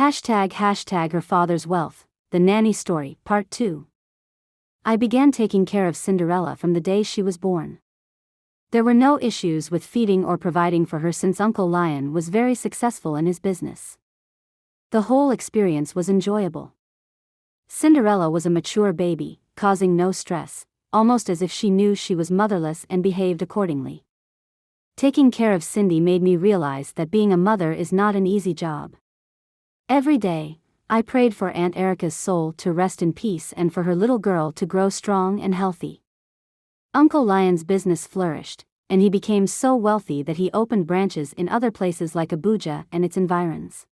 Hashtag her father's wealth, the nanny story, part 2. I began taking care of Cinderella from the day she was born. There were no issues with feeding or providing for her since Uncle Lyon was very successful in his business. The whole experience was enjoyable. Cinderella was a mature baby, causing no stress, almost as if she knew she was motherless and behaved accordingly. Taking care of Cindy made me realize that being a mother is not an easy job. Every day, I prayed for Aunt Erica's soul to rest in peace and for her little girl to grow strong and healthy. Uncle Lyon's business flourished, and he became so wealthy that he opened branches in other places like Abuja and its environs.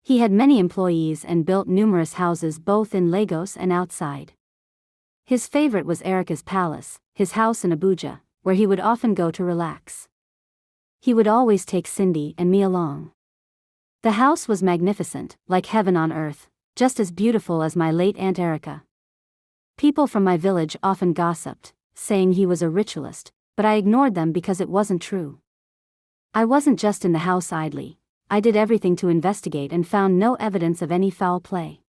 He had many employees and built numerous houses both in Lagos and outside. His favorite was Erica's palace, his house in Abuja, where he would often go to relax. He would always take Cindy and me along. The house was magnificent, like heaven on earth, just as beautiful as my late Aunt Erica. People from my village often gossiped, saying he was a ritualist, but I ignored them because it wasn't true. I wasn't just in the house idly, I did everything to investigate and found no evidence of any foul play.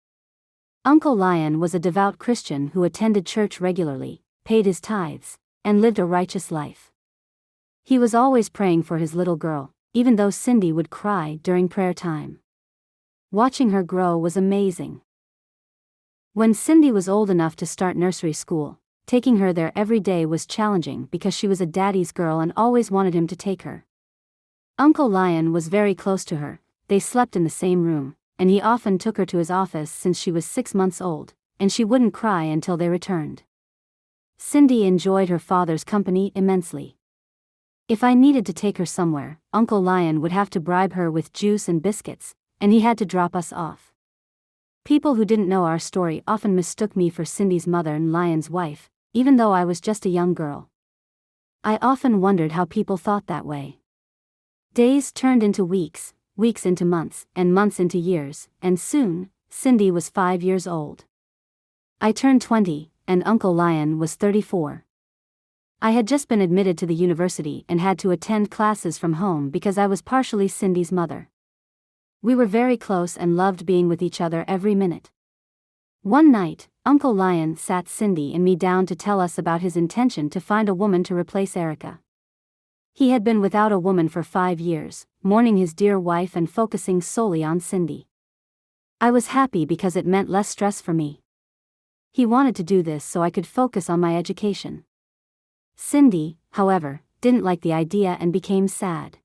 Uncle Lyon was a devout Christian who attended church regularly, paid his tithes, and lived a righteous life. He was always praying for his little girl, even though Cindy would cry during prayer time. Watching her grow was amazing. When Cindy was old enough to start nursery school, taking her there every day was challenging because she was a daddy's girl and always wanted him to take her. Uncle Lyon was very close to her, they slept in the same room, and he often took her to his office since she was 6 months old, and she wouldn't cry until they returned. Cindy enjoyed her father's company immensely. If I needed to take her somewhere, Uncle Lyon would have to bribe her with juice and biscuits, and he had to drop us off. People who didn't know our story often mistook me for Cindy's mother and Lyon's wife, even though I was just a young girl. I often wondered how people thought that way. Days turned into weeks, weeks into months, and months into years, and soon, Cindy was 5 years old. I turned 20, and Uncle Lyon was 34. I had just been admitted to the university and had to attend classes from home because I was partially Cindy's mother. We were very close and loved being with each other every minute. One night, Uncle Lyon sat Cindy and me down to tell us about his intention to find a woman to replace Erica. He had been without a woman for 5 years, mourning his dear wife and focusing solely on Cindy. I was happy because it meant less stress for me. He wanted to do this so I could focus on my education. Cindy, however, didn't like the idea and became sad.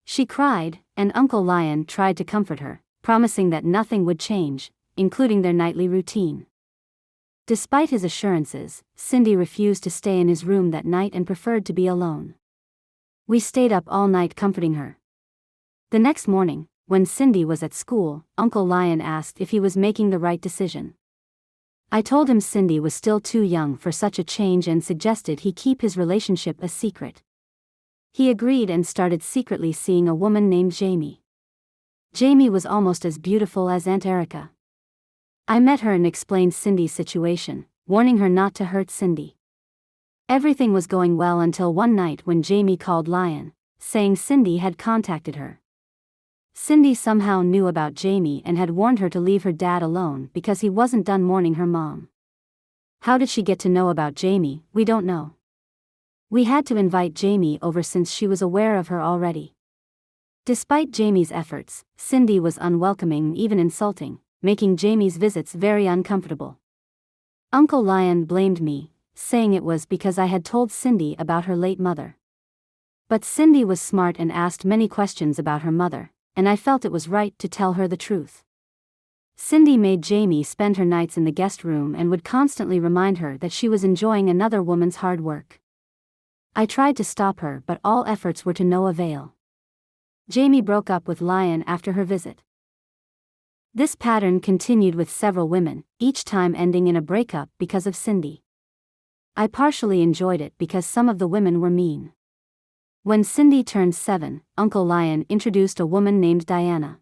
She cried, and Uncle Lyon tried to comfort her, promising that nothing would change, including their nightly routine. Despite his assurances, Cindy refused to stay in his room that night and preferred to be alone. We stayed up all night comforting her. The next morning, when Cindy was at school, Uncle Lyon asked if he was making the right decision. I told him Cindy was still too young for such a change and suggested he keep his relationship a secret. He agreed and started secretly seeing a woman named Jamie. Jamie was almost as beautiful as Aunt Erica. I met her and explained Cindy's situation, warning her not to hurt Cindy. Everything was going well until one night when Jamie called Lyon, saying Cindy had contacted her. Cindy somehow knew about Jamie and had warned her to leave her dad alone because he wasn't done mourning her mom. How did she get to know about Jamie? We don't know. We had to invite Jamie over since she was aware of her already. Despite Jamie's efforts, Cindy was unwelcoming and even insulting, making Jamie's visits very uncomfortable. Uncle Lyon blamed me, saying it was because I had told Cindy about her late mother. But Cindy was smart and asked many questions about her mother, and I felt it was right to tell her the truth. Cindy made Jamie spend her nights in the guest room and would constantly remind her that she was enjoying another woman's hard work. I tried to stop her, but all efforts were to no avail. Jamie broke up with Lyon after her visit. This pattern continued with several women, each time ending in a breakup because of Cindy. I partially enjoyed it because some of the women were mean. When Cindy turned 7, Uncle Lyon introduced a woman named Diana.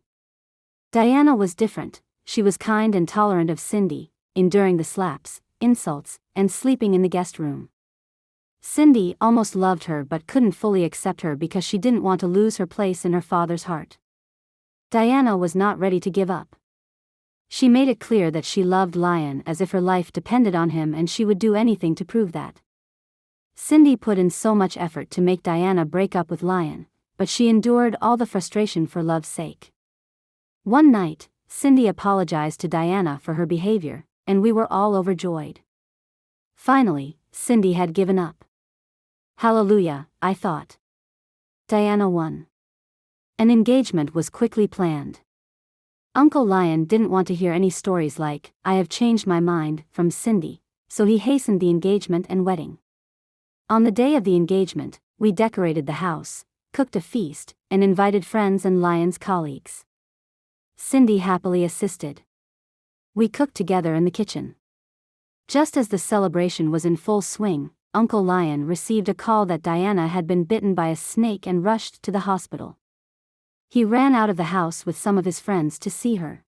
Diana was different. She was kind and tolerant of Cindy, enduring the slaps, insults, and sleeping in the guest room. Cindy almost loved her but couldn't fully accept her because she didn't want to lose her place in her father's heart. Diana was not ready to give up. She made it clear that she loved Lyon as if her life depended on him, and she would do anything to prove that. Cindy put in so much effort to make Diana break up with Lyon, but she endured all the frustration for love's sake. One night, Cindy apologized to Diana for her behavior, and we were all overjoyed. Finally, Cindy had given up. Hallelujah, I thought. Diana won. An engagement was quickly planned. Uncle Lyon didn't want to hear any stories like, "I have changed my mind," from Cindy, so he hastened the engagement and wedding. On the day of the engagement, we decorated the house, cooked a feast, and invited friends and Lyon's colleagues. Cindy happily assisted. We cooked together in the kitchen. Just as the celebration was in full swing, Uncle Lyon received a call that Diana had been bitten by a snake and rushed to the hospital. He ran out of the house with some of his friends to see her.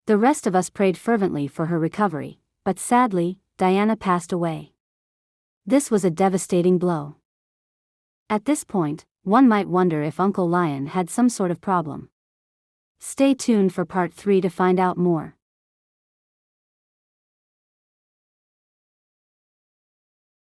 The rest of us prayed fervently for her recovery, but sadly, Diana passed away. This was a devastating blow. At this point, one might wonder if Uncle Lyon had some sort of problem. Stay tuned for part 3 to find out more.